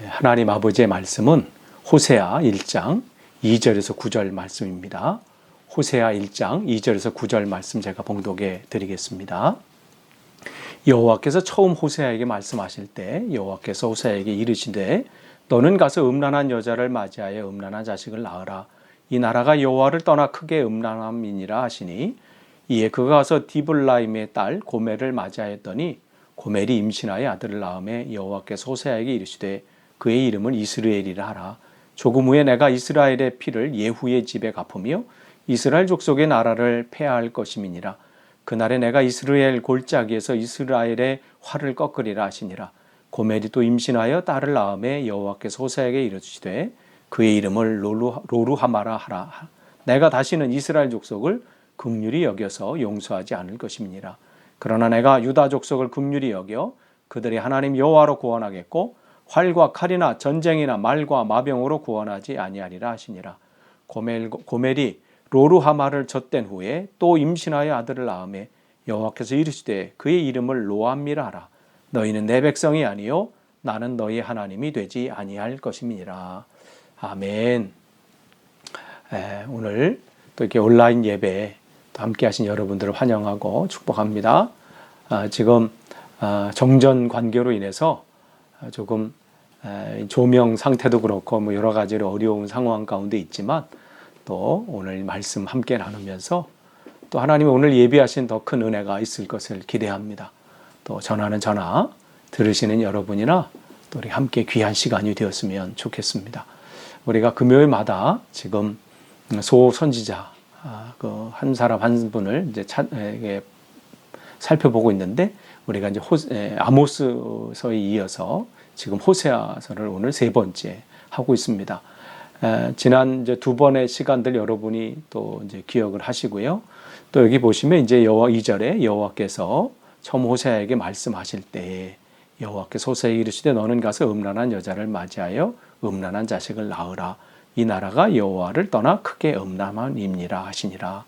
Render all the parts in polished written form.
하나님 아버지의 말씀은 호세아 1장 2절에서 9절 말씀입니다. 호세아 1장 2절에서 9절 말씀 제가 봉독해 드리겠습니다. 여호와께서 처음 호세아에게 말씀하실 때 여호와께서 호세아에게 이르시되 너는 가서 음란한 여자를 맞이하여 음란한 자식을 낳으라. 이 나라가 여호와를 떠나 크게 음란함이니라 하시니 이에 그가 가서 디블라임의 딸 고멜을 맞이하였더니 고멜이 임신하여 아들을 낳음에 여호와께서 호세아에게 이르시되 그의 이름은 이스라엘이라 하라. 조금 후에 내가 이스라엘의 피를 예후의 집에 갚으며 이스라엘 족속의 나라를 폐하할 것임이니라. 그날에 내가 이스라엘 골짜기에서 이스라엘의 활을 꺾으리라 하시니라. 고멜이 또 임신하여 딸을 낳음에 여호와께서 호세아에게 이르시되 그의 이름을 로루하마라 하라. 내가 다시는 이스라엘 족속을 긍휼히 여겨서 용서하지 않을 것임이니라. 그러나 내가 유다 족속을 긍휼히 여겨 그들이 하나님 여호와로 구원하겠고 활과 칼이나 전쟁이나 말과 마병으로 구원하지 아니하리라 하시니라. 고멜이 로루하마를 젖된 후에 또 임신하여 아들을 낳음에 여호와께서 이르시되 그의 이름을 로암미라 하라. 너희는 내 백성이 아니요 나는 너희 하나님이 되지 아니할 것임이니라. 아멘. 오늘 또 이렇게 온라인 예배 함께 하신 여러분들을 환영하고 축복합니다. 지금 정전 관계로 인해서 조금 조명 상태도 그렇고 뭐 여러 가지로 어려운 상황 가운데 있지만 또 오늘 말씀 함께 나누면서 또 하나님이 오늘 예비하신 더 큰 은혜가 있을 것을 기대합니다. 또 전하는 전하 들으시는 여러분이나 또 우리 함께 귀한 시간이 되었으면 좋겠습니다. 우리가 금요일마다 지금 소선지자 그 한 사람 한 분을 이제 살펴보고 있는데 우리가 이제 아모스서에 이어서 지금 호세아서를 오늘 세 번째 하고 있습니다. 지난 이제 두 번의 시간들 여러분이 또 이제 기억을 하시고요. 또 여기 보시면 이제 2절에 여호와께서 처음 호세아에게 말씀하실 때 여호와께서 호세아에게 이르시되 너는 가서 음란한 여자를 맞이하여 음란한 자식을 낳으라. 이 나라가 여호와를 떠나 크게 음란함이니라 하시니라.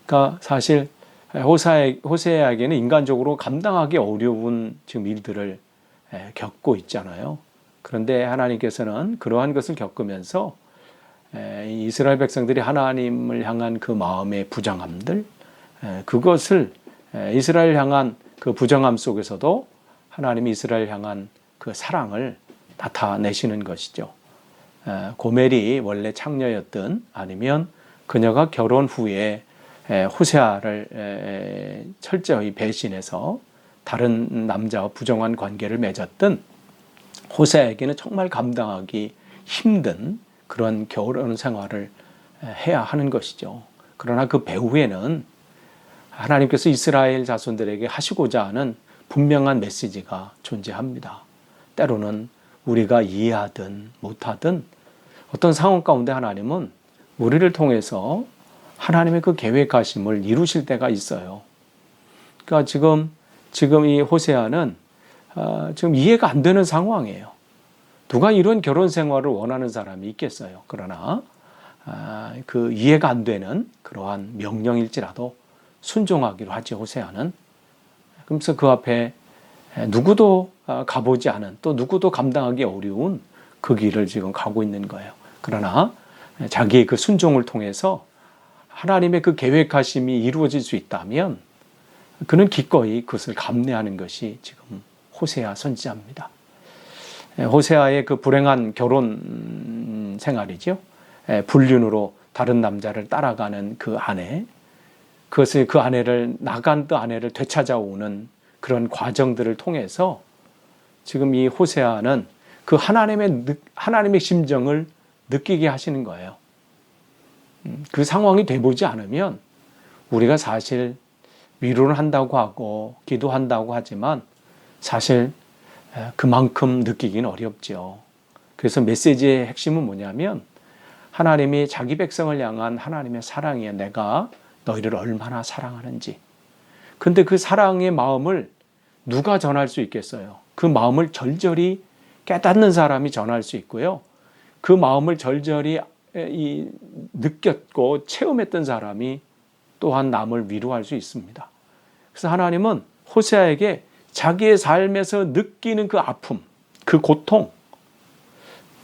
그러니까 사실 호세아에게는 인간적으로 감당하기 어려운 지금 일들을 겪고 있잖아요. 그런데 하나님께서는 그러한 것을 겪으면서 이스라엘 백성들이 하나님을 향한 그 마음의 부정함들, 그것을 이스라엘 향한 그 부정함 속에서도 하나님이 이스라엘 향한 그 사랑을 나타내시는 것이죠. 고멜이 원래 창녀였든 아니면 그녀가 결혼 후에 호세아를 철저히 배신해서 다른 남자와 부정한 관계를 맺었던 호세아에게는 정말 감당하기 힘든 그런 결혼 생활을 해야 하는 것이죠. 그러나 그 배후에는 하나님께서 이스라엘 자손들에게 하시고자 하는 분명한 메시지가 존재합니다. 때로는 우리가 이해하든 못하든 어떤 상황 가운데 하나님은 우리를 통해서 하나님의 그 계획하심을 이루실 때가 있어요. 그러니까 지금 이 호세아는 지금 이해가 안 되는 상황이에요. 누가 이런 결혼 생활을 원하는 사람이 있겠어요. 그러나 그 이해가 안 되는 그러한 명령일지라도 순종하기로 하지 호세아는. 그래서 그 앞에 누구도 가보지 않은 또 누구도 감당하기 어려운 그 길을 지금 가고 있는 거예요. 그러나 자기의 그 순종을 통해서 하나님의 그 계획하심이 이루어질 수 있다면 그는 기꺼이 그것을 감내하는 것이 지금 호세아 선지자입니다. 호세아의 그 불행한 결혼 생활이죠. 불륜으로 다른 남자를 따라가는 그 아내, 그것을 그 아내를 나간 그 아내를 되찾아오는 그런 과정들을 통해서 지금 이 호세아는 그 하나님의 심정을 느끼게 하시는 거예요. 그 상황이 돼보지 않으면 우리가 사실 위로를 한다고 하고 기도한다고 하지만 사실 그만큼 느끼기는 어렵죠. 그래서 메시지의 핵심은 뭐냐면 하나님이 자기 백성을 향한 하나님의 사랑이에요. 내가 너희를 얼마나 사랑하는지. 근데 그 사랑의 마음을 누가 전할 수 있겠어요? 그 마음을 절절히 깨닫는 사람이 전할 수 있고요. 그 마음을 절절히 느꼈고 체험했던 사람이 또한 남을 위로할 수 있습니다. 그래서 하나님은 호세아에게 자기의 삶에서 느끼는 그 아픔, 그 고통,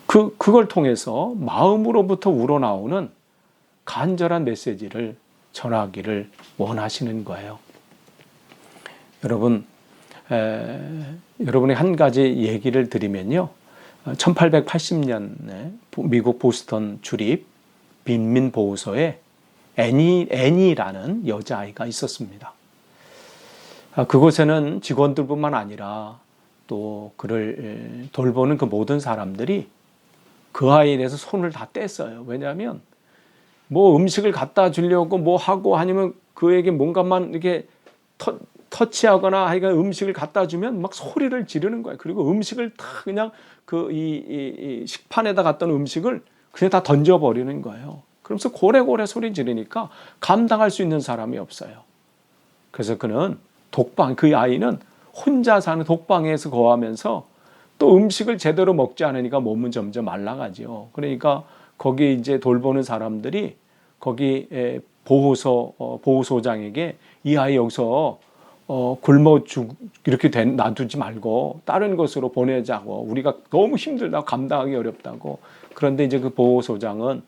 그걸 통해서 마음으로부터 우러나오는 간절한 메시지를 전하기를 원하시는 거예요. 여러분, 여러분이 한 가지 얘기를 드리면요. 1880년에 미국 보스턴 주립 빈민보호소에 애니라는 여자아이가 있었습니다. 그곳에는 직원들뿐만 아니라 또 그를 돌보는 그 모든 사람들이 그 아이에 대해서 손을 다 뗐어요. 왜냐하면 뭐 음식을 갖다 주려고 뭐 하고 아니면 그에게 뭔가만 이렇게 터치하거나 하여간 음식을 갖다 주면 막 소리를 지르는 거예요. 그리고 음식을 다 그냥 이 식판에다 갖던 음식을 그냥 다 던져버리는 거예요. 그러면서 고래고래 소리 지르니까 감당할 수 있는 사람이 없어요. 그래서 그는 그 아이는 혼자 사는 독방에서 거하면서 또 음식을 제대로 먹지 않으니까 몸은 점점 말라가지요. 그러니까 거기 이제 돌보는 사람들이 거기 보호소장에게 이 아이 여기서 굶어 이렇게 놔두지 말고 다른 곳으로 보내자고, 우리가 너무 힘들다고, 감당하기 어렵다고. 그런데 이제 그 보호소장은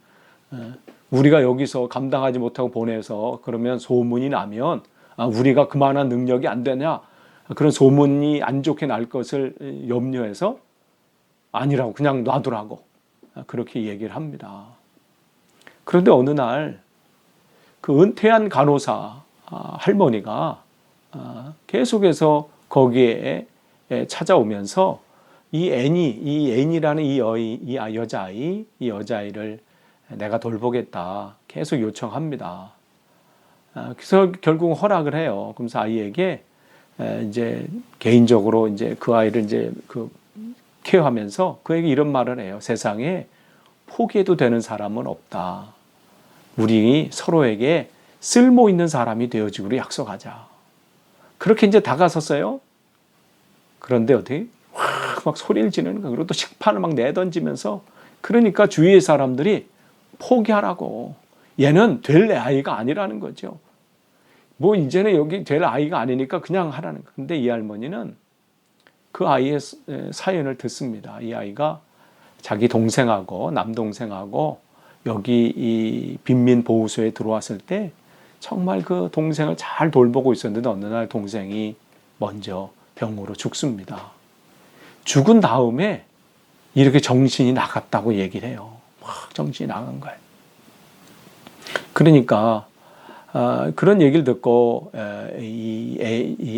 우리가 여기서 감당하지 못하고 보내서 그러면 소문이 나면 우리가 그만한 능력이 안 되냐, 그런 소문이 안 좋게 날 것을 염려해서 아니라고, 그냥 놔두라고 그렇게 얘기를 합니다. 그런데 어느 날 그 은퇴한 간호사 할머니가 계속해서 거기에 찾아오면서 이 애니라는 이 여자아이를 내가 돌보겠다 계속 요청합니다. 그래서 결국 허락을 해요. 그러면서 아이에게 이제 개인적으로 이제 그 아이를 이제 케어하면서 그에게 이런 말을 해요. 세상에 포기해도 되는 사람은 없다. 우리 서로에게 쓸모 있는 사람이 되어주기로 약속하자. 그렇게 이제 다가섰어요. 그런데 어떻게 막 소리를 지르는 거야. 그리고 또 식판을 막 내던지면서, 그러니까 주위의 사람들이 포기하라고. 얘는 될 아이가 아니라는 거죠. 뭐 이제는 여기 될 아이가 아니니까 그냥 하라는 거. 근데 이 할머니는 그 아이의 사연을 듣습니다. 이 아이가 자기 동생하고 남동생하고 여기 이 빈민보호소에 들어왔을 때 정말 그 동생을 잘 돌보고 있었는데 어느 날 동생이 먼저 병으로 죽습니다. 죽은 다음에 이렇게 정신이 나갔다고 얘기를 해요. 막 정신이 나간 거예요. 그러니까 그런 얘기를 듣고 이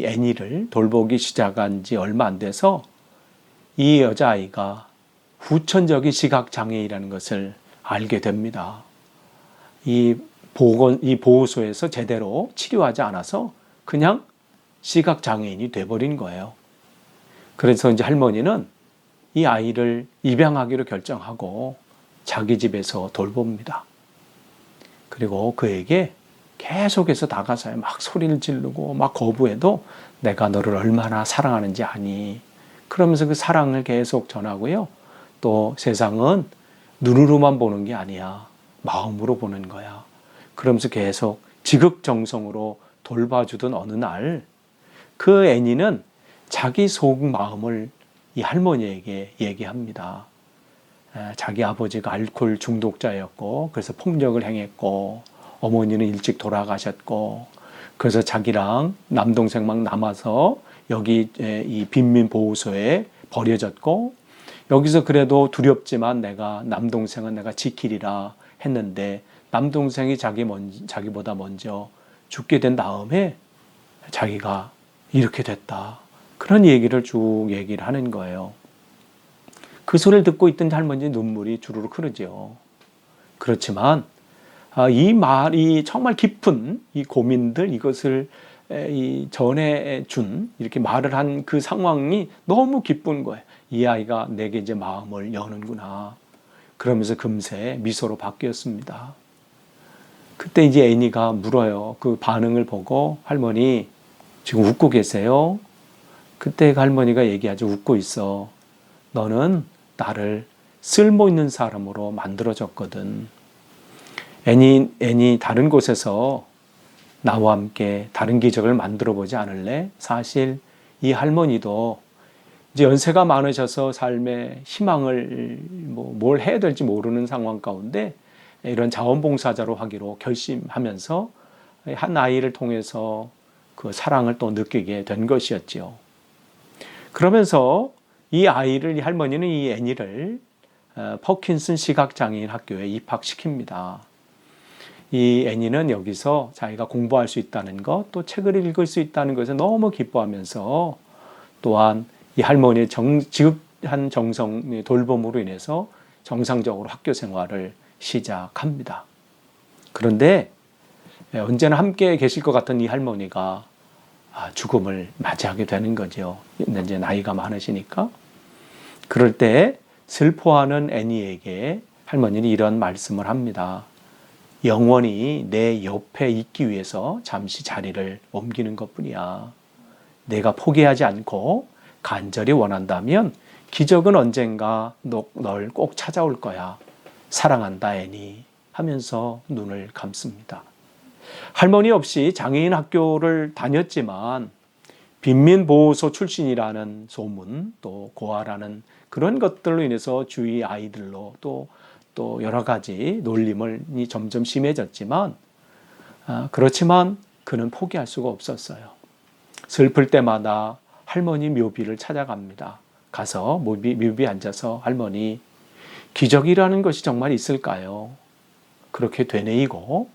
애니를 돌보기 시작한 지 얼마 안 돼서 이 여자아이가 후천적인 시각장애이라는 것을 알게 됩니다. 이 보호소에서 제대로 치료하지 않아서 그냥 시각장애인이 돼버린 거예요. 그래서 이제 할머니는 이 아이를 입양하기로 결정하고 자기 집에서 돌봅니다. 그리고 그에게 계속해서 다가서요. 막 소리를 지르고 막 거부해도 내가 너를 얼마나 사랑하는지 아니. 그러면서 그 사랑을 계속 전하고요. 또 세상은 눈으로만 보는 게 아니야. 마음으로 보는 거야. 그러면서 계속 지극정성으로 돌봐주던 어느 날 그 애니는 자기 속마음을 이 할머니에게 얘기합니다. 자기 아버지가 알코올 중독자였고 그래서 폭력을 행했고 어머니는 일찍 돌아가셨고 그래서 자기랑 남동생만 남아서 여기 이 빈민보호소에 버려졌고 여기서 그래도 두렵지만 남동생은 내가 지키리라 했는데 남동생이 자기보다 먼저 죽게 된 다음에 자기가 이렇게 됐다. 그런 얘기를 쭉 얘기를 하는 거예요. 그 소리를 듣고 있던 할머니 눈물이 주르륵 흐르죠. 그렇지만 이 말이 정말 깊은 이 고민들, 이것을 전해준 이렇게 말을 한 그 상황이 너무 기쁜 거예요. 이 아이가 내게 이제 마음을 여는구나. 그러면서 금세 미소로 바뀌었습니다. 그때 이제 애니가 물어요. 그 반응을 보고 할머니 지금 웃고 계세요? 그때 그 할머니가 얘기하죠. 웃고 있어. 너는 나를 쓸모 있는 사람으로 만들어줬거든. 애니 다른 곳에서 나와 함께 다른 기적을 만들어 보지 않을래? 사실 이 할머니도 이제 연세가 많으셔서 삶에 희망을 뭘 해야 될지 모르는 상황 가운데 이런 자원봉사자로 하기로 결심하면서 한 아이를 통해서 그 사랑을 또 느끼게 된 것이었지요. 그러면서 이 아이를, 이 할머니는 이 애니를 퍼킨슨 시각장애인 학교에 입학시킵니다. 이 애니는 여기서 자기가 공부할 수 있다는 것, 또 책을 읽을 수 있다는 것에 너무 기뻐하면서 또한 이 할머니의 지극한 정성 돌봄으로 인해서 정상적으로 학교 생활을 시작합니다. 그런데 언제나 함께 계실 것 같은 이 할머니가 죽음을 맞이하게 되는 거죠. 이제 나이가 많으시니까. 그럴 때 슬퍼하는 애니에게 할머니는 이런 말씀을 합니다. 영원히 내 옆에 있기 위해서 잠시 자리를 옮기는 것뿐이야. 내가 포기하지 않고 간절히 원한다면 기적은 언젠가 널 꼭 찾아올 거야. 사랑한다 애니 하면서 눈을 감습니다. 할머니 없이 장애인 학교를 다녔지만 빈민보호소 출신이라는 소문, 또 고아라는 그런 것들로 인해서 주위 아이들로 또 여러 가지 놀림이 점점 심해졌지만 그렇지만 그는 포기할 수가 없었어요. 슬플 때마다 할머니 묘비를 찾아갑니다. 가서 묘비에 앉아서 할머니, 기적이라는 것이 정말 있을까요? 그렇게 되뇌이고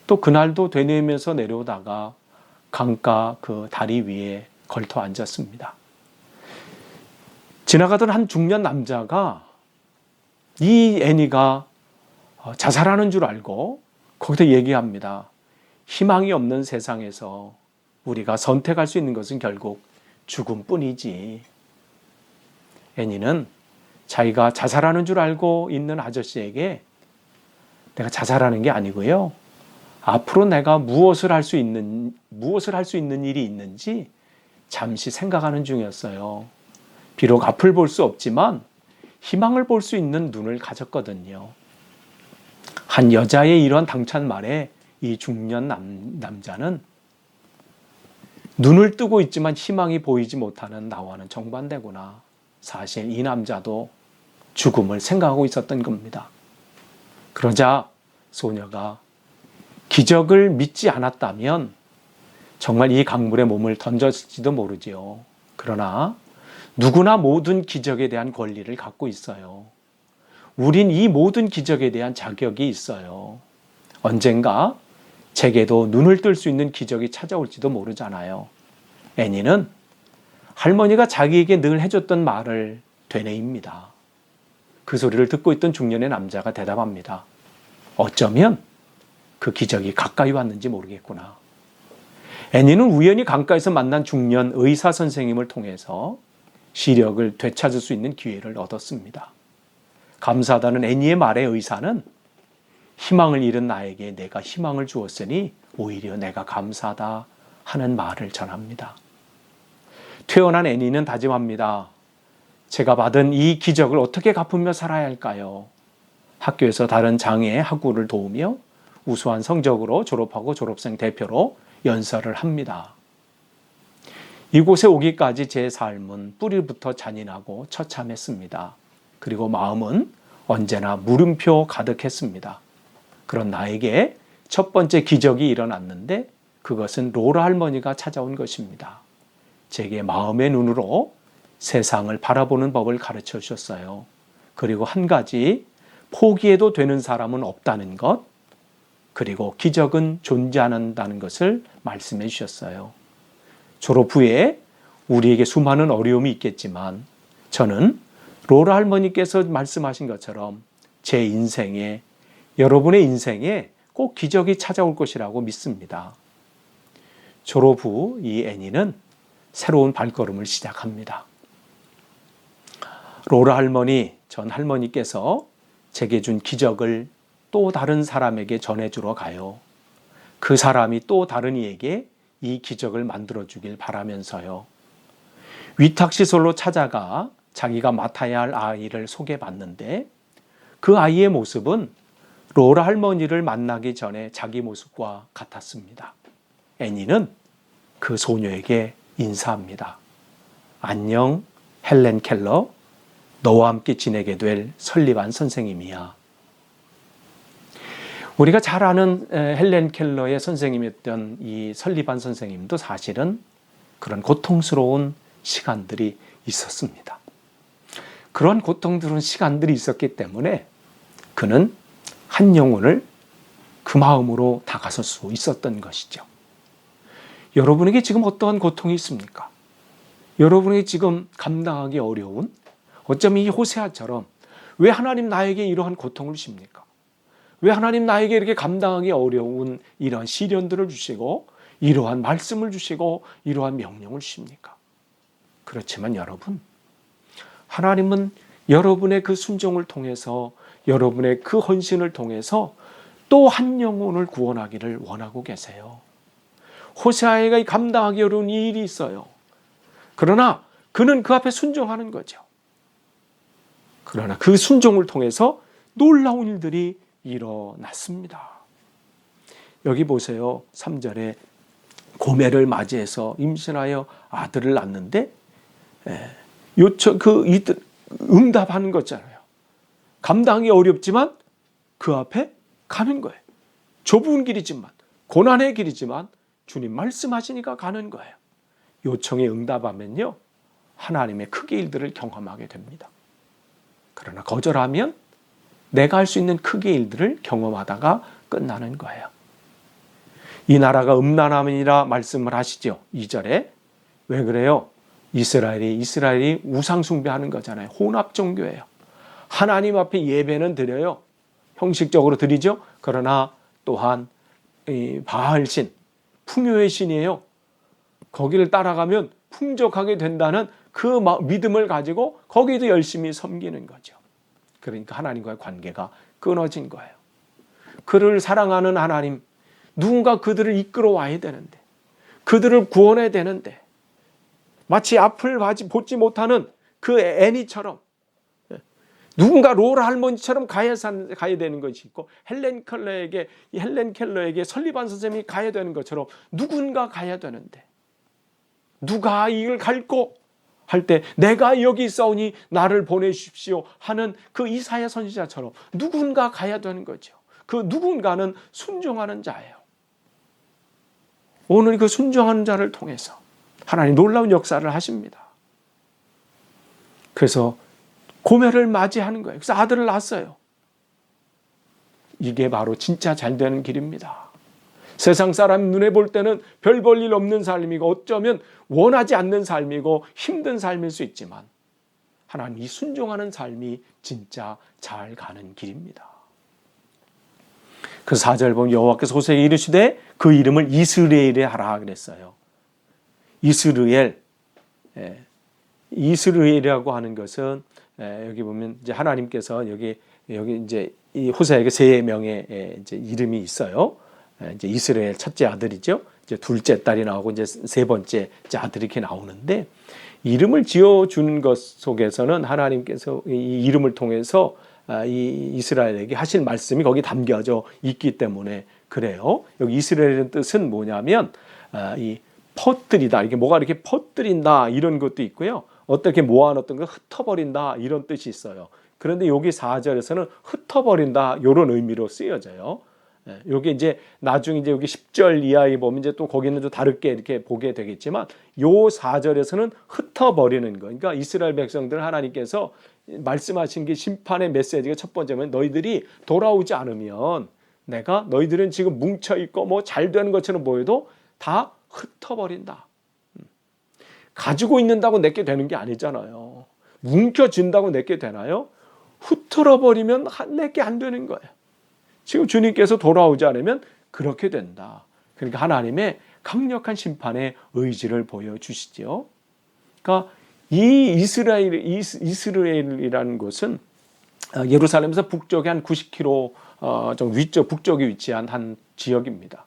또 그날도 되뇌이면서 내려오다가 강가 그 다리 위에 걸터 앉았습니다. 지나가던 한 중년 남자가 이 애니가 자살하는 줄 알고 거기서 얘기합니다. 희망이 없는 세상에서 우리가 선택할 수 있는 것은 결국 죽음뿐이지. 애니는 자기가 자살하는 줄 알고 있는 아저씨에게 내가 자살하는 게 아니고요. 앞으로 내가 무엇을 할 수 있는 일이 있는지 잠시 생각하는 중이었어요. 비록 앞을 볼 수 없지만 희망을 볼 수 있는 눈을 가졌거든요. 한 여자의 이런 당찬 말에 이 중년 남자는 눈을 뜨고 있지만 희망이 보이지 못하는 나와는 정반대구나. 사실 이 남자도 죽음을 생각하고 있었던 겁니다. 그러자 소녀가 기적을 믿지 않았다면 정말 이 강물에 몸을 던졌을지도 모르지요. 그러나 누구나 모든 기적에 대한 권리를 갖고 있어요. 우린 이 모든 기적에 대한 자격이 있어요. 언젠가 제게도 눈을 뜰 수 있는 기적이 찾아올지도 모르잖아요. 애니는 할머니가 자기에게 늘 해줬던 말을 되뇌입니다. 그 소리를 듣고 있던 중년의 남자가 대답합니다. 어쩌면 그 기적이 가까이 왔는지 모르겠구나. 애니는 우연히 강가에서 만난 중년 의사 선생님을 통해서 시력을 되찾을 수 있는 기회를 얻었습니다. 감사하다는 애니의 말에 의사는 희망을 잃은 나에게 내가 희망을 주었으니 오히려 내가 감사하다 하는 말을 전합니다. 퇴원한 애니는 다짐합니다. 제가 받은 이 기적을 어떻게 갚으며 살아야 할까요? 학교에서 다른 장애 학우를 도우며 우수한 성적으로 졸업하고 졸업생 대표로 연설을 합니다. 이곳에 오기까지 제 삶은 뿌리부터 잔인하고 처참했습니다. 그리고 마음은 언제나 물음표 가득했습니다. 그런 나에게 첫 번째 기적이 일어났는데 그것은 로라 할머니가 찾아온 것입니다. 제게 마음의 눈으로 세상을 바라보는 법을 가르쳐 주셨어요. 그리고 한 가지, 포기해도 되는 사람은 없다는 것, 그리고 기적은 존재한다는 것을 말씀해 주셨어요. 졸업 후에 우리에게 수많은 어려움이 있겠지만 저는 로라 할머니께서 말씀하신 것처럼 제 인생에, 여러분의 인생에 꼭 기적이 찾아올 것이라고 믿습니다. 졸업 후 이 애니는 새로운 발걸음을 시작합니다. 로라 할머니, 전 할머니께서 제게 준 기적을 또 다른 사람에게 전해주러 가요. 그 사람이 또 다른 이에게 이 기적을 만들어주길 바라면서요. 위탁시설로 찾아가 자기가 맡아야 할 아이를 소개받는데 그 아이의 모습은 로라 할머니를 만나기 전에 자기 모습과 같았습니다. 애니는 그 소녀에게 인사합니다. 안녕, 헬렌 켈러, 너와 함께 지내게 될 설리반 선생님이야. 우리가 잘 아는 헬렌 켈러의 선생님이었던 이 설리반 선생님도 사실은 그런 고통스러운 시간들이 있었습니다. 그런 고통스러운 시간들이 있었기 때문에 그는 한 영혼을 그 마음으로 다가설 수 있었던 것이죠. 여러분에게 지금 어떠한 고통이 있습니까? 여러분에게 지금 감당하기 어려운, 어쩌면 이 호세아처럼 왜 하나님 나에게 이러한 고통을 주십니까? 왜 하나님 나에게 이렇게 감당하기 어려운 이러한 시련들을 주시고 이러한 말씀을 주시고 이러한 명령을 주십니까? 그렇지만 여러분, 하나님은 여러분의 그 순종을 통해서, 여러분의 그 헌신을 통해서 또 한 영혼을 구원하기를 원하고 계세요. 호세아가 감당하기 어려운 이 일이 있어요. 그러나 그는 그 앞에 순종하는 거죠. 그러나 그 순종을 통해서 놀라운 일들이 일어났습니다. 여기 보세요. 3절에 고멜을 맞이해서 임신하여 아들을 낳는데 응답하는 거잖아요. 감당하기 어렵지만 그 앞에 가는 거예요. 좁은 길이지만, 고난의 길이지만 주님 말씀하시니까 가는 거예요. 요청에 응답하면요, 하나님의 크게 일들을 경험하게 됩니다. 그러나 거절하면 내가 할 수 있는 크게 일들을 경험하다가 끝나는 거예요. 이 나라가 음란함이라 말씀을 하시죠. 2절에. 왜 그래요? 이스라엘이 우상 숭배하는 거잖아요. 혼합 종교예요. 하나님 앞에 예배는 드려요. 형식적으로 드리죠. 그러나 또한 바알신, 풍요의 신이에요. 거기를 따라가면 풍족하게 된다는 그 믿음을 가지고 거기도 열심히 섬기는 거죠. 그러니까 하나님과의 관계가 끊어진 거예요. 그를 사랑하는 하나님, 누군가 그들을 이끌어 와야 되는데, 그들을 구원해야 되는데, 마치 앞을 보지 못하는 그 애니처럼, 누군가 로라 할머니처럼 가야 되는 것이 있고, 헬렌 켈러에게 설리반 선생님이 가야 되는 것처럼 누군가 가야 되는데, 누가 이걸 갈고 할 때 내가 여기 있사오니 나를 보내주십시오 하는 그 이사야 선지자처럼 누군가 가야 되는 거죠. 그 누군가는 순종하는 자예요. 오늘 그 순종하는 자를 통해서 하나님 놀라운 역사를 하십니다. 그래서 고멜을 맞이하는 거예요. 그래서 아들을 낳았어요. 이게 바로 진짜 잘 되는 길입니다. 세상 사람 눈에 볼 때는 별 볼 일 없는 삶이고 어쩌면 원하지 않는 삶이고 힘든 삶일 수 있지만 하나님 이 순종하는 삶이 진짜 잘 가는 길입니다. 그 4절 보면 여호와께서 호세에게 이르시되 그 이름을 이스라엘에 하라 그랬어요. 이스라엘이라고 하는 것은 여기 보면 이제 하나님께서 여기 이제 이 호세에게 세 명의 이제 이름이 있어요. 이제 이스라엘 첫째 아들이죠. 이제 둘째 딸이 나오고 이제 세 번째 아들이 이렇게 나오는데 이름을 지어 주는 것 속에서는 하나님께서 이 이름을 통해서 이 이스라엘에게 하실 말씀이 거기 담겨져 있기 때문에 그래요. 여기 이스라엘의 뜻은 뭐냐면 이 퍼뜨리다. 이게 뭐가 이렇게 퍼뜨린다 이런 것도 있고요. 어떻게 모아놓던 걸 흩어버린다 이런 뜻이 있어요. 그런데 여기 4절에서는 흩어버린다 이런 의미로 쓰여져요. 여기 이제 나중에 이제 여기 10절 이하에 보면 이제 또 거기는 좀 다르게 이렇게 보게 되겠지만 요 4절에서는 흩어버리는 거. 그러니까 이스라엘 백성들 하나님께서 말씀하신 게 심판의 메시지가 첫 번째면 너희들이 돌아오지 않으면 내가 너희들은 지금 뭉쳐 있고 뭐 잘 되는 것처럼 보여도 다 흩어버린다. 가지고 있는다고 내게 되는 게 아니잖아요. 뭉쳐진다고 내게 되나요? 흩어버리면 내게 안 되는 거예요. 지금 주님께서 돌아오지 않으면 그렇게 된다. 그러니까 하나님의 강력한 심판의 의지를 보여주시죠. 그러니까 이 이스라엘이라는 곳은 예루살렘에서 북쪽에 한 90km 정도 북쪽에 위치한 한 지역입니다.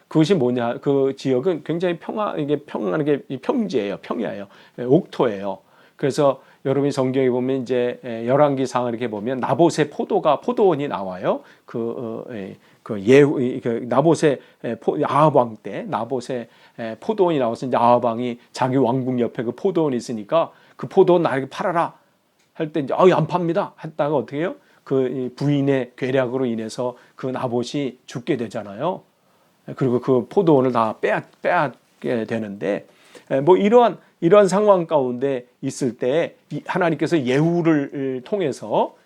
그것이 뭐냐? 그 지역은 굉장히 평안하게 평지예요, 평야예요, 옥토예요. 그래서 여러분이 성경에 보면 이제 열왕기상을 이렇게 보면 나봇의 포도원이 나와요. 나봇의 아합 왕 때 나봇의 포도원이 나와서 이제 아합 왕이 자기 왕궁 옆에 그 포도원이 있으니까 그 포도 나에게 팔아라 할 때 이제 안 팝니다 했다가 어떻게 해요? 그 부인의 괴략으로 인해서 그 나봇이 죽게 되잖아요. 그리고 그 포도원을 다 빼앗게 되는데, 뭐 이러한 상황 가운데 있을 때 하나님께서 예후를 통해서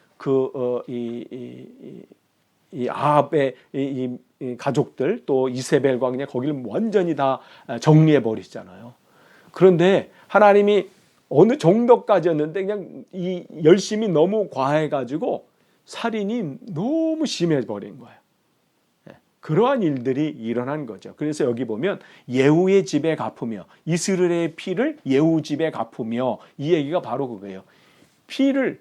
이 아합의 이 가족들 또 이세벨과 그냥 거기를 완전히 다 정리해 버리잖아요. 그런데 하나님이 어느 정도까지였는데 그냥 이 열심이 너무 과해가지고 살인이 너무 심해 버린 거예요. 그러한 일들이 일어난 거죠. 그래서 여기 보면 예후의 집에 갚으며 이스라엘의 피를 예후 집에 갚으며, 이 얘기가 바로 그거예요. 피를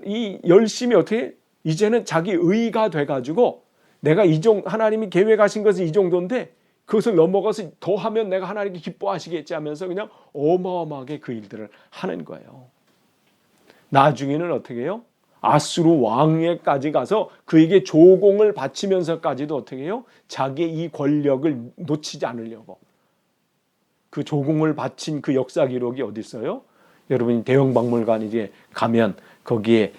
이 열심히 어떻게 이제는 자기 의가 돼가지고 내가 하나님이 계획하신 것은 이 정도인데 그것을 넘어가서 더 하면 내가 하나님께 기뻐하시겠지 하면서 그냥 어마어마하게 그 일들을 하는 거예요. 나중에는 어떻게 해요? 아수르 왕에까지 가서 그에게 조공을 바치면서까지도 어떻게 해요? 자기의 이 권력을 놓치지 않으려고. 그 조공을 바친 그 역사 기록이 어디 있어요? 여러분이 대형박물관에 가면 거기에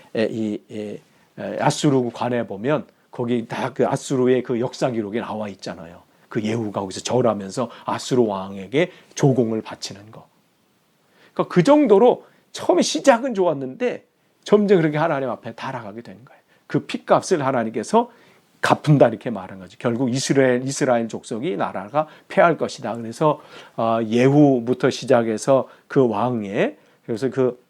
아수르 관에 보면 거기 다 그 아수르의 그 역사 기록이 나와 있잖아요. 그 예후가 거기서 절하면서 아수르 왕에게 조공을 바치는 거. 그러니까 그 정도로 처음에 시작은 좋았는데 점점 그렇게 하나님 앞에 달아가게 된 거예요. 그 핏값을 하나님께서 갚은다 이렇게 말한 거죠. 결국 이스라엘 족속이 나라가 패할 것이다. 그래서 예후부터 시작해서 그 왕의, 그래서 그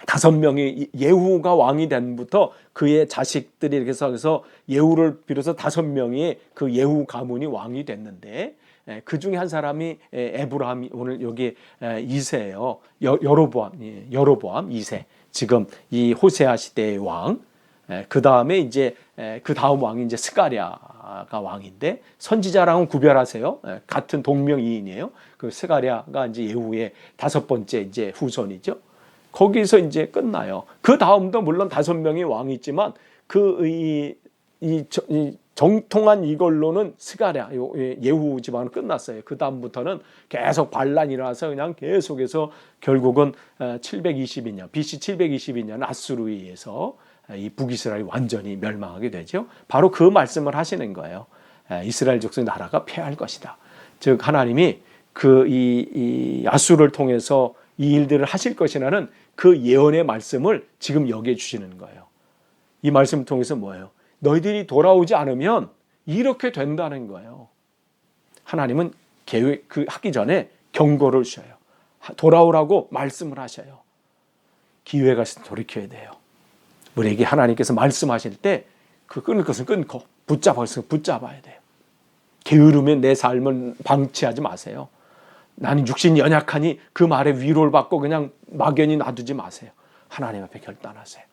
5명이 예후가 왕이 된부터 그의 자식들이 이렇게 해서 예후를 비롯해서 5명이 그 예후 가문이 왕이 됐는데, 그 중에 한 사람이 에브라함이 오늘 여기 2세예요. 여로보암 2세. 지금 이 호세아 시대의 왕. 그 다음에 이제 그 다음 왕이 이제 스가랴가 왕인데, 선지자랑은 구별하세요. 같은 동명이인이에요. 그 스가랴가 이제 예후의 5번째 이제 후손이죠. 거기서 이제 끝나요. 그 다음도 물론 5명의 왕이 있지만 이 정통한 이걸로는 스가랴 예후 집안은 끝났어요. 그 다음부터는 계속 반란이 일어나서 그냥 계속해서 결국은 722년 BC 722년 아수르에 의해서 이 북이스라엘이 완전히 멸망하게 되죠. 바로 그 말씀을 하시는 거예요. 이스라엘 족속 나라가 패할 것이다. 즉 하나님이 이 아수르를 통해서 이 일들을 하실 것이라는 그 예언의 말씀을 지금 여기에 주시는 거예요. 이 말씀을 통해서 뭐예요? 너희들이 돌아오지 않으면 이렇게 된다는 거예요. 하나님은 하기 전에 경고를 주셔요. 돌아오라고 말씀을 하셔요. 기회가 있으면 돌이켜야 돼요. 우리에게 하나님께서 말씀하실 때 그 끊을 것은 끊고 붙잡아야 돼요. 게으르면 내 삶을 방치하지 마세요. 나는 육신이 연약하니 그 말에 위로를 받고 그냥 막연히 놔두지 마세요. 하나님 앞에 결단하세요.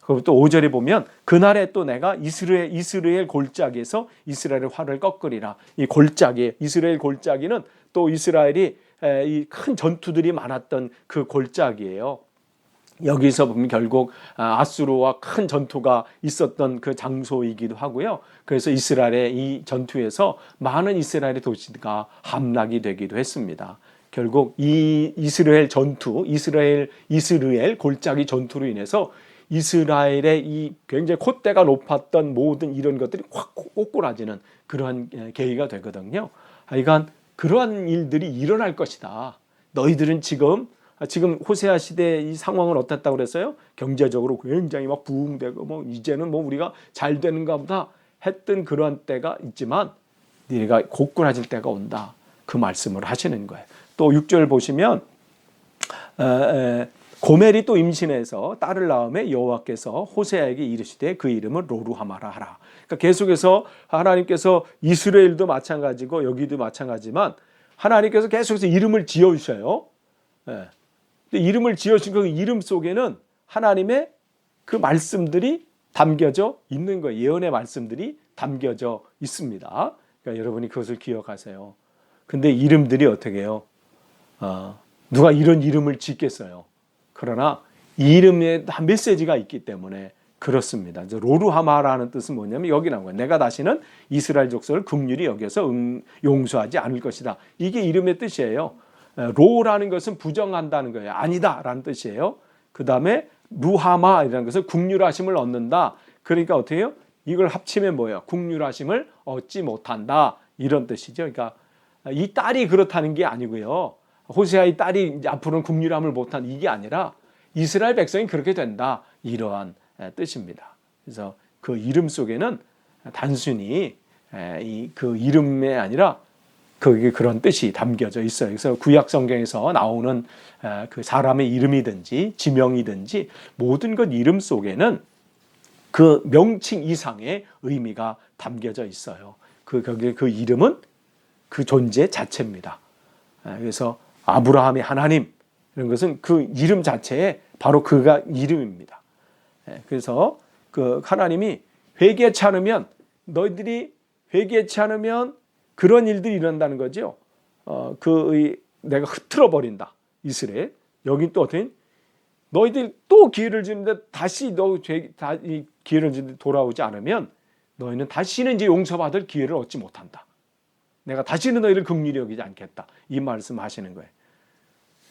그리고 또 5절에 보면 그날에 또 내가 이스라엘 골짜기에서 이스라엘의 활을 꺾으리라. 이 골짜기, 이스라엘 골짜기는 또 이스라엘이 이 큰 전투들이 많았던 그 골짜기예요. 여기서 보면 결국 아수르와 큰 전투가 있었던 그 장소이기도 하고요. 그래서 이스라엘의 이 전투에서 많은 이스라엘의 도시가 함락이 되기도 했습니다. 결국 이 이스라엘 골짜기 전투로 인해서 이스라엘의 이 굉장히 콧대가 높았던 모든 이런 것들이 확 꼬꾸라지는 그러한 계기가 되거든요. 하여간 그러한 일들이 일어날 것이다. 너희들은 지금 호세아 시대 이 상황은 어땠다고 그랬어요? 경제적으로 굉장히 막 부흥되고 이제는 우리가 잘 되는가 보다 했던 그러한 때가 있지만 네가 고꾸라질 때가 온다. 그 말씀을 하시는 거예요. 또 6절 보시면 고멜이 또 임신해서 딸을 낳음에 여호와께서 호세아에게 이르시되 그 이름을 로루하마라 하라. 그러니까 계속해서 하나님께서 이스라엘도 마찬가지고 여기도 마찬가지지만 하나님께서 계속해서 이름을 지어주셔요. 근데 이름을 지어준 그 이름 속에는 하나님의 그 말씀들이 담겨져 있는 거예요. 예언의 말씀들이 담겨져 있습니다. 그러니까 여러분이 그것을 기억하세요. 근데 이름들이 어떻게 해요? 누가 이런 이름을 짓겠어요? 그러나 이 이름에 다 메시지가 있기 때문에 그렇습니다. 로루하마라는 뜻은 뭐냐면 여기 나온 거예요. 내가 다시는 이스라엘 족속을 긍휼히 여겨서 용서하지 않을 것이다. 이게 이름의 뜻이에요. 로라는 것은 부정한다는 거예요. 아니다라는 뜻이에요. 그 다음에 루하마이라는 것은 국률하심을 얻는다. 그러니까 어떻게 해요? 이걸 합치면 뭐예요? 국률하심을 얻지 못한다. 이런 뜻이죠. 그러니까 이 딸이 그렇다는 게 아니고요. 호세아의 딸이 앞으로는 국률함을 못한 이게 아니라 이스라엘 백성이 그렇게 된다. 이러한 뜻입니다. 그래서 그 이름 속에는 단순히 그 이름이 아니라 거기에 그런 뜻이 담겨져 있어요. 그래서 구약 성경에서 나오는 그 사람의 이름이든지 지명이든지 모든 것 이름 속에는 그 명칭 이상의 의미가 담겨져 있어요. 거기에 그 이름은 그 존재 자체입니다. 그래서 아브라함의 하나님 이런 것은 그 이름 자체에 바로 그가 이름입니다. 그래서 그 하나님이 회개치 않으면 너희들이 회개치 않으면 그런 일들이 일어난다는 거죠. 내가 흐트러 버린다. 이스라엘. 여긴 또 어떻게 너희들 또 기회를 주는데 다시 이 기회를 주는데 돌아오지 않으면 너희는 다시는 이제 용서받을 기회를 얻지 못한다. 내가 다시는 너희를 긍휼히 여기지 않겠다. 이 말씀하시는 거예요.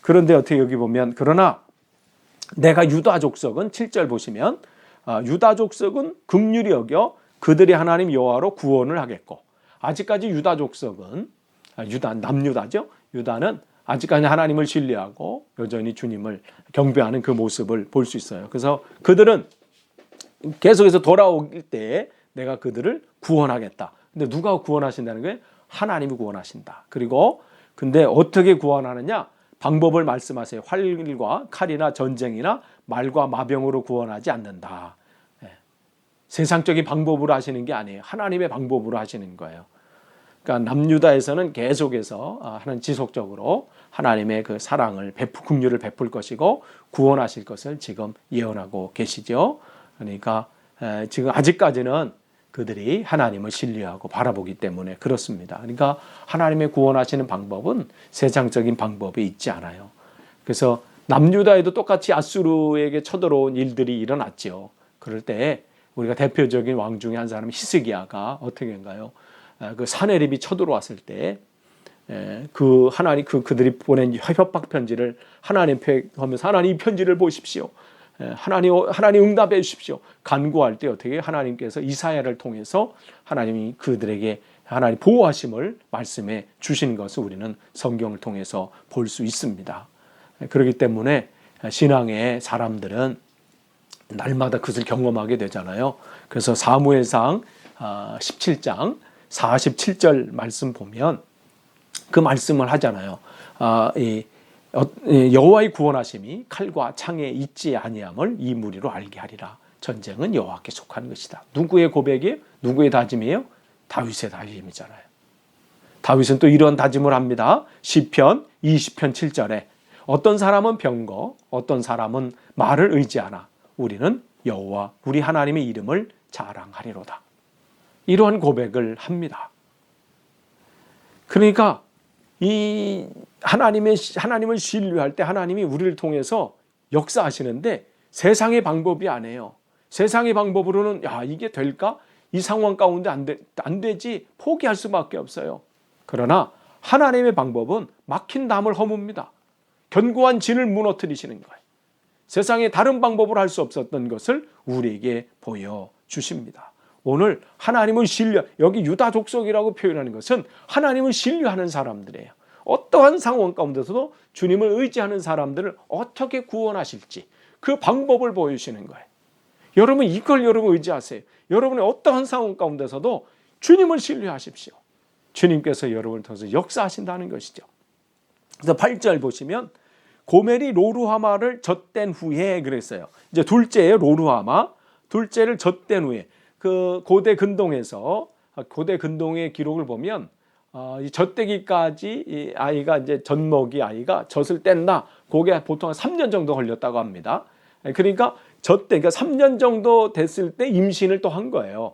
그런데 어떻게 여기 보면 그러나 내가 유다 족속은 7절 보시면 유다 족속은 긍휼히 여겨 그들이 하나님 여호와로 구원을 하겠고 아직까지 유다 족속은 남유다죠. 유다는 아직까지 하나님을 신뢰하고 여전히 주님을 경배하는 그 모습을 볼 수 있어요. 그래서 그들은 계속해서 돌아올 때 내가 그들을 구원하겠다. 근데 누가 구원하신다는 거예요? 하나님이 구원하신다. 그리고 근데 어떻게 구원하느냐? 방법을 말씀하세요. 활과 칼이나 전쟁이나 말과 마병으로 구원하지 않는다. 세상적인 방법으로 하시는 게 아니에요. 하나님의 방법으로 하시는 거예요. 그러니까 남유다에서는 계속해서 하나님 지속적으로 하나님의 그 사랑을 긍휼을 베풀 것이고 구원하실 것을 지금 예언하고 계시죠. 그러니까 지금 아직까지는 그들이 하나님을 신뢰하고 바라보기 때문에 그렇습니다. 그러니까 하나님의 구원하시는 방법은 세상적인 방법이 있지 않아요. 그래서 남유다에도 똑같이 아수르에게 쳐들어온 일들이 일어났죠. 그럴 때 우리가 대표적인 왕 중에 한 사람 히스기야가 어떻게 한가요? 그 사내립이 쳐들어왔을 때 그들이 보낸 협박 편지를 하나님께 하면서 하나님 이 편지를 보십시오. 하나님 응답해 주십시오. 간구할 때 어떻게 하나님께서 이사야를 통해서 하나님이 그들에게 하나님 보호하심을 말씀해 주시는 것을 우리는 성경을 통해서 볼 수 있습니다. 그렇기 때문에 신앙의 사람들은 날마다 그것을 경험하게 되잖아요. 그래서 사무엘상 17장 47절 말씀 보면 그 말씀을 하잖아요. 여호와의 구원하심이 칼과 창에 있지 아니함을 이 무리로 알게 하리라. 전쟁은 여호와께 속하는 것이다. 누구의 고백이에요? 누구의 다짐이에요? 다윗의 다짐이잖아요. 다윗은 또 이런 다짐을 합니다. 시편 20편 7절에 어떤 사람은 병거, 어떤 사람은 말을 의지하나 우리는 여호와 우리 하나님의 이름을 자랑하리로다. 이러한 고백을 합니다. 그러니까 이 하나님을 신뢰할 때 하나님이 우리를 통해서 역사하시는데 세상의 방법이 아니에요. 세상의 방법으로는 이게 될까? 이 상황 가운데 안 되지. 포기할 수밖에 없어요. 그러나 하나님의 방법은 막힌 담을 허뭅니다. 견고한 진을 무너뜨리시는 거예요. 세상에 다른 방법으로 할 수 없었던 것을 우리에게 보여주십니다. 오늘 하나님을 여기 유다 족속이라고 표현하는 것은 하나님을 신뢰하는 사람들이에요. 어떠한 상황 가운데서도 주님을 의지하는 사람들을 어떻게 구원하실지 그 방법을 보여주시는 거예요. 여러분 여러분 의지하세요. 여러분의 어떠한 상황 가운데서도 주님을 신뢰하십시오. 주님께서 여러분을 통해서 역사하신다는 것이죠. 그래서 8절 보시면 고멜이 로루하마를 젖댄 후에 그랬어요. 이제 둘째예요. 로루하마. 둘째를 젖댄 후에 그 고대 근동의 기록을 보면 이 젖대기까지 이 아이가 이제 젖먹이 아이가 젖을 뗀다. 그게 보통 한 3년 정도 걸렸다고 합니다. 그러니까 그러니까 3년 정도 됐을 때 임신을 또 한 거예요.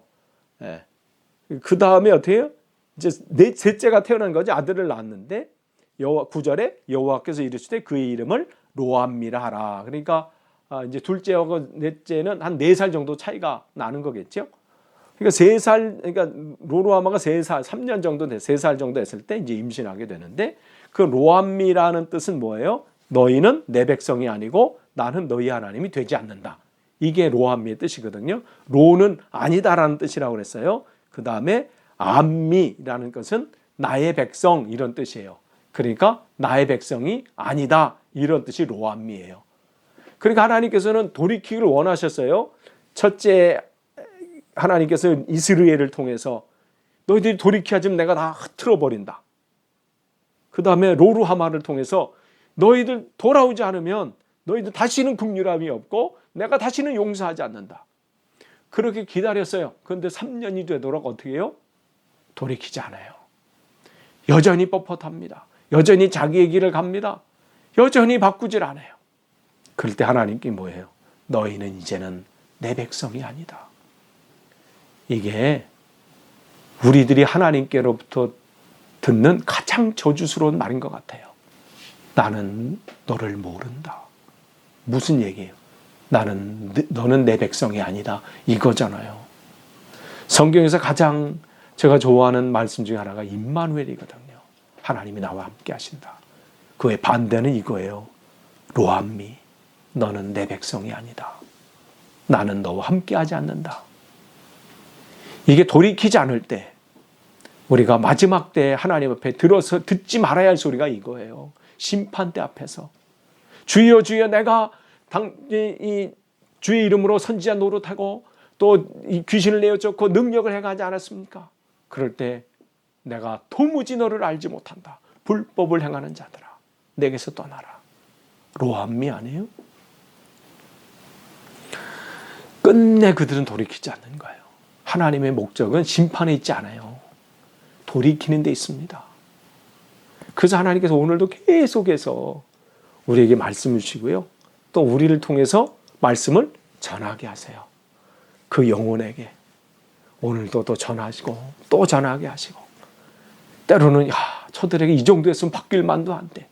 그 다음에 어떻게 해요? 이제 셋째가 태어난 거지. 아들을 낳았는데 9절에 여호와께서 이르시되 그의 이름을 로암미라 하라. 그러니까 이제 둘째하고 넷째는 한 4살 정도 차이가 나는 거겠죠. 그러니까 로루아마가 3년 정도 3살 정도 됐을 때 이제 임신하게 되는데 그 로암미라는 뜻은 뭐예요? 너희는 내 백성이 아니고 나는 너희 하나님이 되지 않는다. 이게 로암미의 뜻이거든요. 로는 아니다라는 뜻이라고 그랬어요. 그 다음에 암미라는 것은 나의 백성 이런 뜻이에요. 그러니까 나의 백성이 아니다 이런 뜻이 로암미예요. 그러니까 하나님께서는 돌이키기를 원하셨어요. 첫째, 하나님께서 이스라엘을 통해서 너희들이 돌이켜야지면 내가 다 흐트러 버린다. 그 다음에 로루하마를 통해서 너희들 돌아오지 않으면 너희들 다시는 긍휼함이 없고 내가 다시는 용서하지 않는다. 그렇게 기다렸어요. 그런데 3년이 되도록 어떻게 해요? 돌이키지 않아요. 여전히 뻣뻣합니다. 여전히 자기의 길을 갑니다. 여전히 바꾸질 않아요. 그럴 때 하나님께 뭐예요? 너희는 이제는 내 백성이 아니다. 이게 우리들이 하나님께로부터 듣는 가장 저주스러운 말인 것 같아요. 나는 너를 모른다. 무슨 얘기예요? 너는 내 백성이 아니다. 이거잖아요. 성경에서 가장 제가 좋아하는 말씀 중에 하나가 임마누엘이거든요. 하나님이 나와 함께 하신다. 그의 반대는 이거예요. 로암미, 너는 내 백성이 아니다. 나는 너와 함께 하지 않는다. 이게 돌이키지 않을 때 우리가 마지막 때 하나님 앞에 들어서 듣지 말아야 할 소리가 이거예요. 심판대 앞에서 주여 주여 내가 주의 이름으로 선지자 노릇하고 또 이 귀신을 내어쫓고 능력을 행하지 않았습니까? 그럴 때 내가 도무지 너를 알지 못한다. 불법을 행하는 자들아 내게서 떠나라. 로암미 아니에요? 끝내 그들은 돌이키지 않는 거예요. 하나님의 목적은 심판에 있지 않아요. 돌이키는 데 있습니다. 그래서 하나님께서 오늘도 계속해서 우리에게 말씀을 주시고요. 또 우리를 통해서 말씀을 전하게 하세요. 그 영혼에게 오늘도 또 전하시고 또 전하게 하시고 때로는 저들에게 이 정도 했으면 바뀔 만도 한데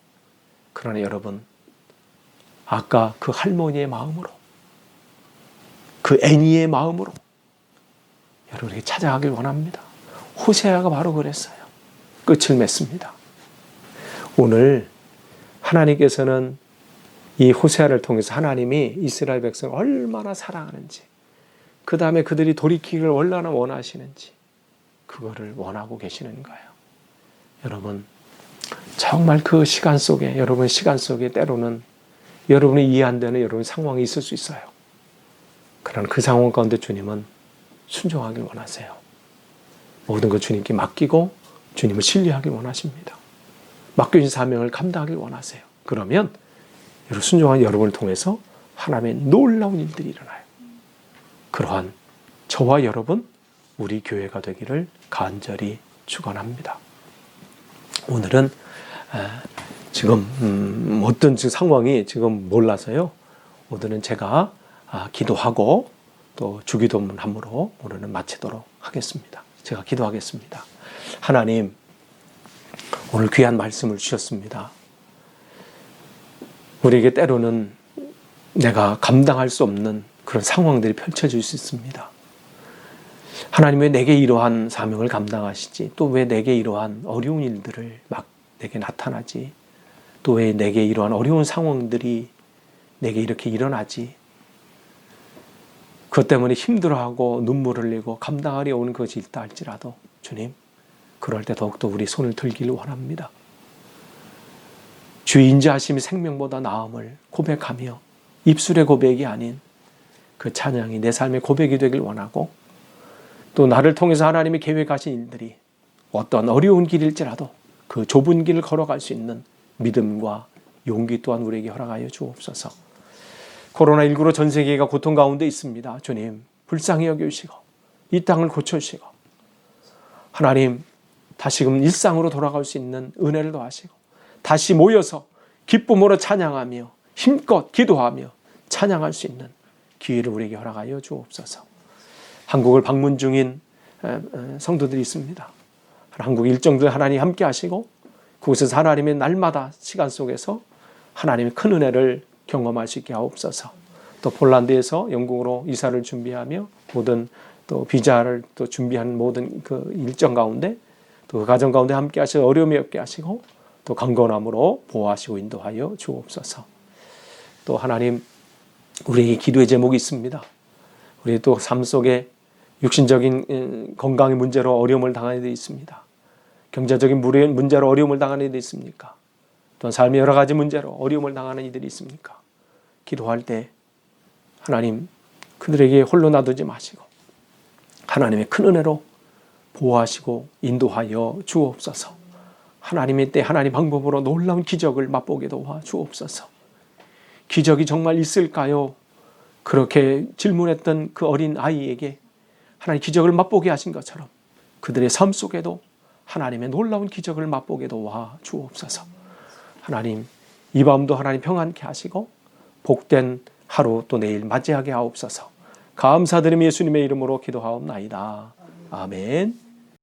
그러나 여러분 아까 그 할머니의 마음으로 그 애니의 마음으로 여러분에게 찾아가길 원합니다. 호세아가 바로 그랬어요. 끝을 맺습니다. 오늘 하나님께서는 이 호세아를 통해서 하나님이 이스라엘 백성을 얼마나 사랑하는지 그 다음에 그들이 돌이키기를 얼마나 원하시는지 그거를 원하고 계시는 거예요. 여러분 정말 그 시간 속에 여러분 시간 속에 때로는 여러분이 이해 안 되는 여러분 상황이 있을 수 있어요. 그러나 그 상황 가운데 주님은 순종하길 원하세요. 모든 것 주님께 맡기고 주님을 신뢰하길 원하십니다. 맡겨진 사명을 감당하길 원하세요. 그러면 순종한 여러분을 통해서 하나님의 놀라운 일들이 일어나요. 그러한 저와 여러분 우리 교회가 되기를 간절히 축원합니다. 오늘은 지금 어떤 상황이 지금 몰라서요. 오늘은 제가 기도하고 또 주기도문함으로 오늘은 마치도록 하겠습니다. 제가 기도하겠습니다. 하나님 오늘 귀한 말씀을 주셨습니다. 우리에게 때로는 내가 감당할 수 없는 그런 상황들이 펼쳐질 수 있습니다. 하나님 왜 내게 이러한 사명을 감당하시지? 또 왜 내게 이러한 어려운 일들을 막 내게 나타나지? 또 왜 내게 이러한 어려운 상황들이 내게 이렇게 일어나지? 그것 때문에 힘들어하고 눈물을 흘리고 감당하려 오는 것이 있다 할지라도 주님 그럴 때 더욱더 우리 손을 들기를 원합니다. 주의 인자하심이 생명보다 나음을 고백하며 입술의 고백이 아닌 그 찬양이 내 삶의 고백이 되길 원하고 또 나를 통해서 하나님이 계획하신 일들이 어떤 어려운 길일지라도 그 좁은 길을 걸어갈 수 있는 믿음과 용기 또한 우리에게 허락하여 주옵소서. 코로나19로 전 세계가 고통 가운데 있습니다. 주님 불쌍히 여겨주시고 이 땅을 고쳐주시고 하나님 다시금 일상으로 돌아갈 수 있는 은혜를 더하시고 다시 모여서 기쁨으로 찬양하며 힘껏 기도하며 찬양할 수 있는 기회를 우리에게 허락하여 주옵소서. 한국을 방문 중인 성도들이 있습니다. 한국 일정들 하나님 함께 하시고 그곳에서 하나님의 날마다 시간 속에서 하나님의 큰 은혜를 경험할 수 있게 하옵소서. 또 폴란드에서 영국으로 이사를 준비하며 모든 또 비자를 또 준비한 모든 그 일정 가운데 또 그 가정 가운데 함께 하시고 어려움이 없게 하시고 또 강건함으로 보호하시고 인도하여 주옵소서. 또 하나님, 우리에게 기도의 제목이 있습니다. 우리 또 삶 속에 육신적인 건강의 문제로 어려움을 당하는 데 있습니다. 경제적인 문제로 어려움을 당하는 이들이 있습니까? 또 삶의 여러 가지 문제로 어려움을 당하는 이들이 있습니까? 기도할 때 하나님, 그들에게 홀로 놔두지 마시고 하나님의 큰 은혜로 보호하시고 인도하여 주옵소서. 하나님의 때 하나님 방법으로 놀라운 기적을 맛보게 도와 주옵소서. 기적이 정말 있을까요? 그렇게 질문했던 그 어린 아이에게 하나님 기적을 맛보게 하신 것처럼 그들의 삶 속에도 하나님의 놀라운 기적을 맛보게 도와 주옵소서. 하나님, 이 밤도 하나님 평안케 하시고 복된 하루 또 내일 맞이하게 하옵소서. 감사드리며 예수님의 이름으로 기도하옵나이다. 아멘.